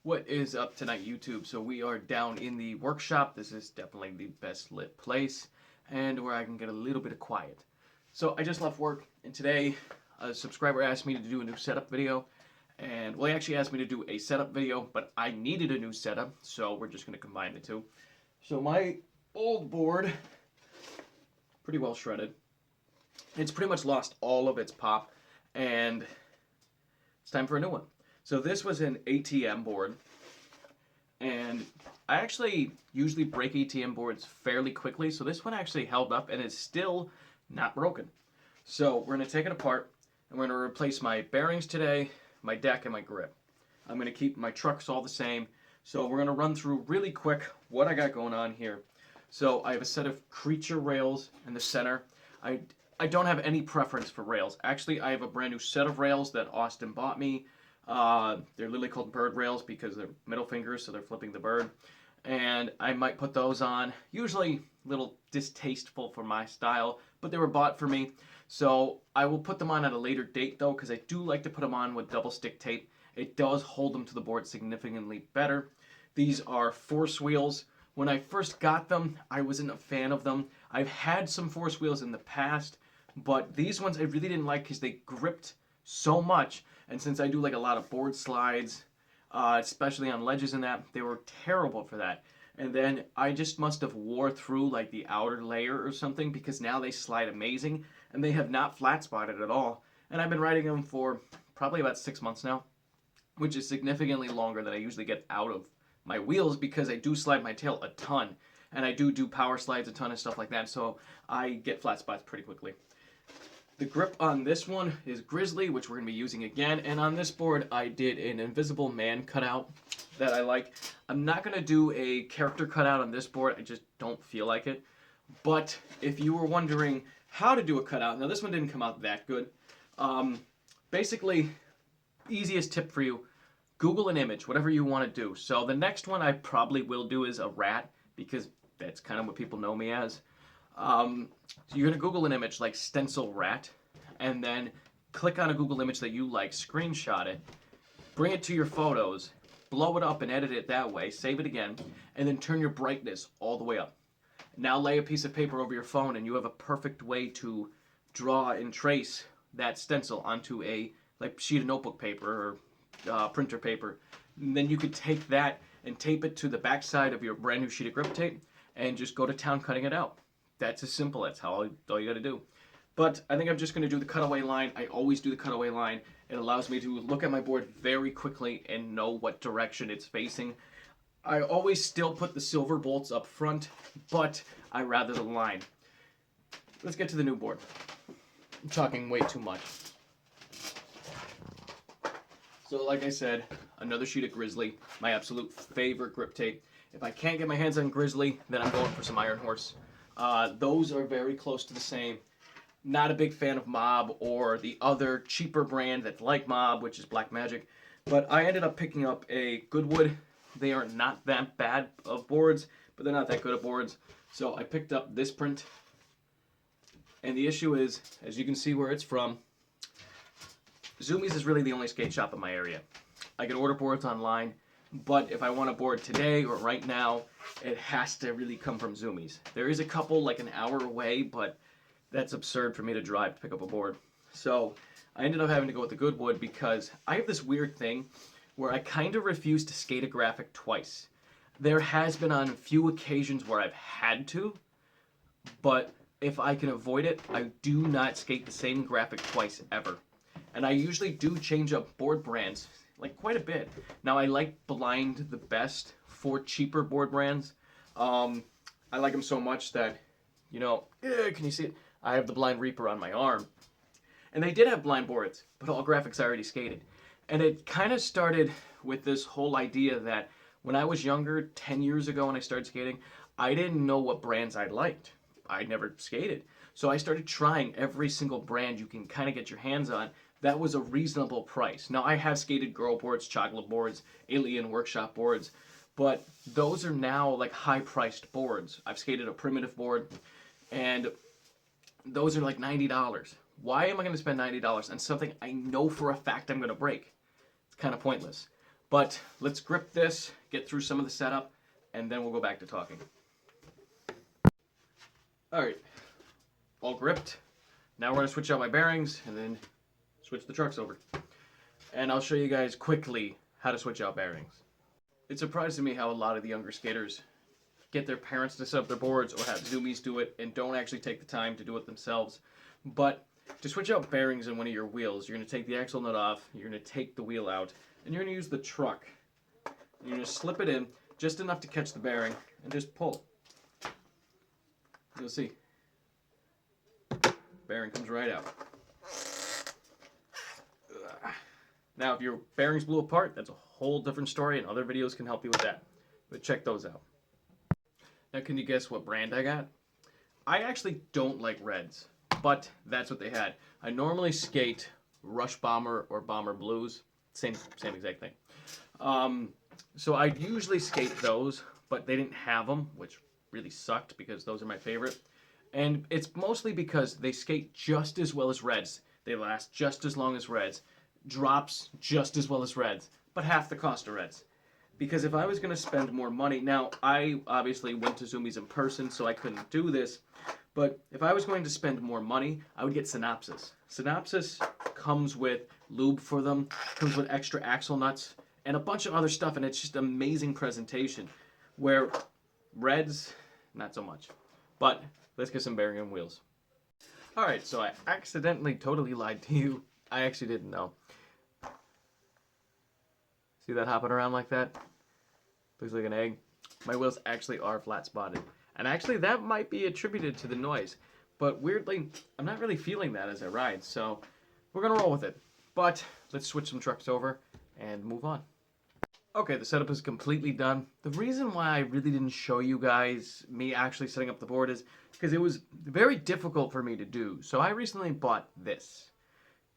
What is up tonight, YouTube? So we are down in the workshop. This is definitely the best lit place and where I can get a little bit of quiet. So I just left work, and today a subscriber asked me to do a new setup video. And well, he actually asked me to do a setup video, but I needed a new setup, so we're just going to combine the two. So my old board, pretty well shredded. It's pretty much lost all of its pop, and it's time for a new one. So this was an ATM board, and I actually usually break ATM boards fairly quickly, so this one actually held up and is still not broken. So we're going to take it apart, and we're going to replace my bearings today, my deck, and my grip. I'm going to keep my trucks all the same, so we're going to run through really quick what I got going on here. So I have a set of creature rails in the center. I don't have any preference for rails. Actually, I have a brand new set of rails that Austin bought me. They're literally called bird rails because they're middle fingers, so they're flipping the bird. And I might put those on. Usually a little distasteful for my style, but they were bought for me. So I will put them on at a later date though, because I do like to put them on with double stick tape. It does hold them to the board significantly better. These are force wheels. When I first got them, I wasn't a fan of them. I've had some force wheels in the past, but these ones I really didn't like because they gripped so much. And since I do like a lot of board slides, especially on ledges and that, they were terrible for that. And then I just must have wore through like the outer layer or something, because now they slide amazing and they have not flat spotted at all. And I've been riding them for probably about 6 months now, which is significantly longer than I usually get out of my wheels, because I do slide my tail a ton. And I do power slides a ton and stuff like that, so I get flat spots pretty quickly. The grip on this one is Grizzly, which we're going to be using again. And on this board, I did an Invisible Man cutout that I like. I'm not going to do a character cutout on this board. I just don't feel like it. But if you were wondering how to do a cutout, now this one didn't come out that good. Basically, easiest tip for you, Google an image, whatever you want to do. So the next one I probably will do is a rat, because that's kind of what people know me as. So you're going to Google an image like stencil rat, and then click on a Google image that you like, screenshot it, bring it to your photos, blow it up and edit it that way, save it again, and then turn your brightness all the way up. Now lay a piece of paper over your phone, and you have a perfect way to draw and trace that stencil onto a like sheet of notebook paper or printer paper. And then you could take that and tape it to the back side of your brand new sheet of grip tape and just go to town cutting it out. That's as simple. That's all you got to do. But I think I'm just going to do the cutaway line. I always do the cutaway line. It allows me to look at my board very quickly and know what direction it's facing. I always still put the silver bolts up front, but I rather the line. Let's get to the new board. I'm talking way too much. So like I said, another sheet of Grizzly, my absolute favorite grip tape. If I can't get my hands on Grizzly, then I'm going for some Iron Horse. Those are very close to the same. Not a big fan of Mob or the other cheaper brand that's like Mob, which is Black Magic. But I ended up picking up a Goodwood. They are not that bad of boards, but they're not that good of boards. So I picked up this print. And the issue is, as you can see where it's from, Zoomies is really the only skate shop in my area. I can order boards online, but if I want a board today or right now, it has to really come from Zoomies. There is a couple like an hour away, but that's absurd for me to drive to pick up a board. So I ended up having to go with the Goodwood because I have this weird thing where I kind of refuse to skate a graphic twice. There has been on a few occasions where I've had to, but if I can avoid it, I do not skate the same graphic twice ever. And I usually do change up board brands, like quite a bit. Now I like Blind the best for cheaper board brands. I like them so much that, you know, can you see it? I have the Blind Reaper on my arm. And they did have blind boards, but all graphics I already skated. And it kind of started with this whole idea that when I was younger, 10 years ago when I started skating, I didn't know what brands I liked. I never skated. So I started trying every single brand you can kind of get your hands on. That was a reasonable price. Now I have skated girl boards, chocolate boards, alien workshop boards, but those are now like high-priced boards. I've skated a primitive board, and those are like $90. Why am I going to spend $90 on something I know for a fact I'm going to break? It's kind of pointless. But let's grip this, get through some of the setup, and then we'll go back to talking. Alright, all gripped. Now we're going to switch out my bearings and then switch the trucks over. And I'll show you guys quickly how to switch out bearings. It surprises me how a lot of the younger skaters get their parents to set up their boards or have zoomies do it and don't actually take the time to do it themselves. But to switch out bearings in one of your wheels, you're going to take the axle nut off, you're going to take the wheel out, and you're going to use the truck. You're going to slip it in just enough to catch the bearing and just pull. You'll see. Bearing comes right out. Now, if your bearings blew apart, that's a whole different story, and other videos can help you with that. But check those out. Now, can you guess what brand I got? I actually don't like reds, but that's what they had. I normally skate Rush Bomber or Bomber Blues. Same exact thing. So I usually skate those, but they didn't have them, which really sucked because those are my favorite. And it's mostly because they skate just as well as reds. They last just as long as reds. Drops just as well as reds, but half the cost of reds. Because if I was going to spend more money, now I obviously went to Zoomies in person, so I couldn't do this, but if I was going to spend more money, I would get Synopsis. Synopsis comes with lube for them, comes with extra axle nuts, and a bunch of other stuff, and it's just amazing presentation. Where reds, not so much. But let's get some bearing and wheels. Alright, so I accidentally totally lied to you. I actually didn't know. See that hopping around like that? Looks like an egg. My wheels actually are flat spotted. And actually that might be attributed to the noise. But weirdly, I'm not really feeling that as I ride. So we're going to roll with it. But let's switch some trucks over and move on. Okay, the setup is completely done. The reason why I really didn't show you guys me actually setting up the board is because it was very difficult for me to do. So I recently bought this.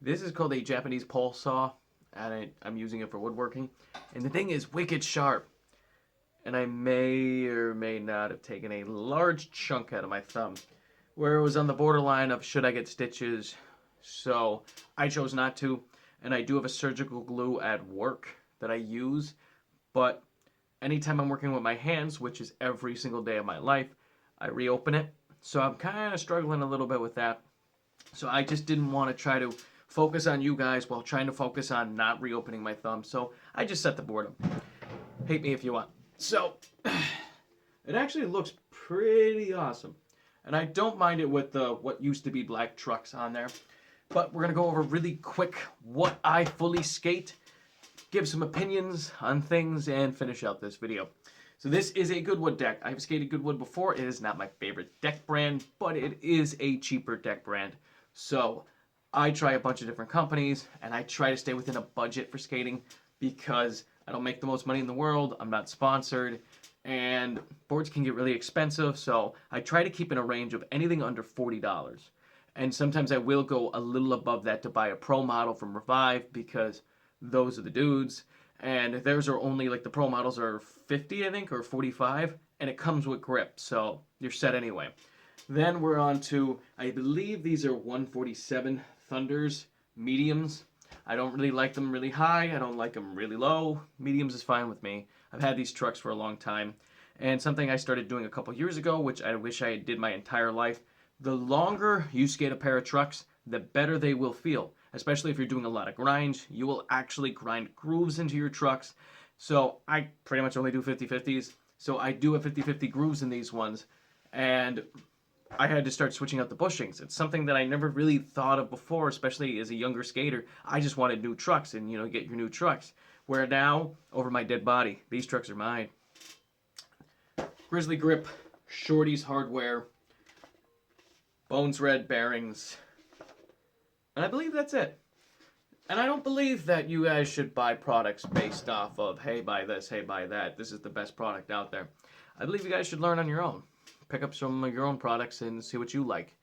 This is called a Japanese pole saw, and I'm using it for woodworking. And the thing is wicked sharp. And I may or may not have taken a large chunk out of my thumb, where it was on the borderline of should I get stitches. So I chose not to, and I do have a surgical glue at work that I use. But anytime I'm working with my hands, which is every single day of my life, I reopen it. So I'm kind of struggling a little bit with that. So I just didn't want to try to focus on you guys while trying to focus on not reopening my thumb. So I just set the board up. Hate me if you want. So it actually looks pretty awesome. And I don't mind it with the what used to be black trucks on there. But we're going to go over really quick what I fully skate, give some opinions on things, and finish out this video. So this is a Goodwood deck. I've skated Goodwood before. It is not my favorite deck brand, but it is a cheaper deck brand. So I try a bunch of different companies, and I try to stay within a budget for skating because I don't make the most money in the world. I'm not sponsored, and boards can get really expensive, so I try to keep in a range of anything under $40. And sometimes I will go a little above that to buy a pro model from Revive because those are the dudes. And theirs are only, like the pro models are 50, I think, or 45, and it comes with grip, so you're set anyway. Then we're on to, I believe these are 147 Thunders mediums. I don't really like them really high. I don't like them really low. Mediums is fine with me. I've had these trucks for a long time. And something I started doing a couple years ago, which I wish I did my entire life, the longer you skate a pair of trucks, the better they will feel. Especially if you're doing a lot of grinds, you will actually grind grooves into your trucks. So I pretty much only do 50-50s. So I do have 50-50 grooves in these ones. And I had to start switching out the bushings. It's something that I never really thought of before, especially as a younger skater. I just wanted new trucks and, get your new trucks. Where now, over my dead body, these trucks are mine. Grizzly grip, Shorty's hardware, Bones Red bearings, and I believe that's it. And I don't believe that you guys should buy products based off of, hey, buy this, hey, buy that. This is the best product out there. I believe you guys should learn on your own. Pick up some of your own products and see what you like.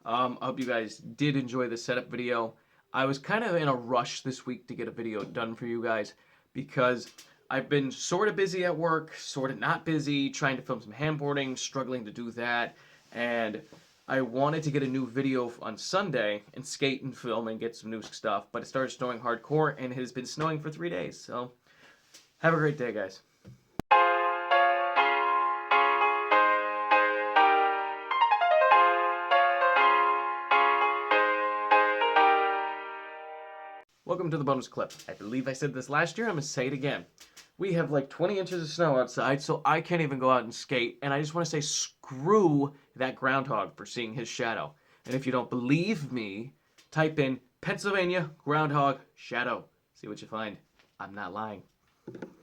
I hope you guys did enjoy the setup video. I was kind of in a rush this week to get a video done for you guys because I've been sort of busy at work, sort of not busy, trying to film some handboarding, struggling to do that, and I wanted to get a new video on Sunday and skate and film and get some new stuff, but it started snowing hardcore, and it has been snowing for 3 days, so Have a great day, guys. Welcome to the bonus clip. I believe I said this last year. I'm going to say it again. We have like 20 inches of snow outside, so I can't even go out and skate. And I just want to say screw that groundhog for seeing his shadow. And if you don't believe me, type in Pennsylvania groundhog shadow. See what you find. I'm not lying.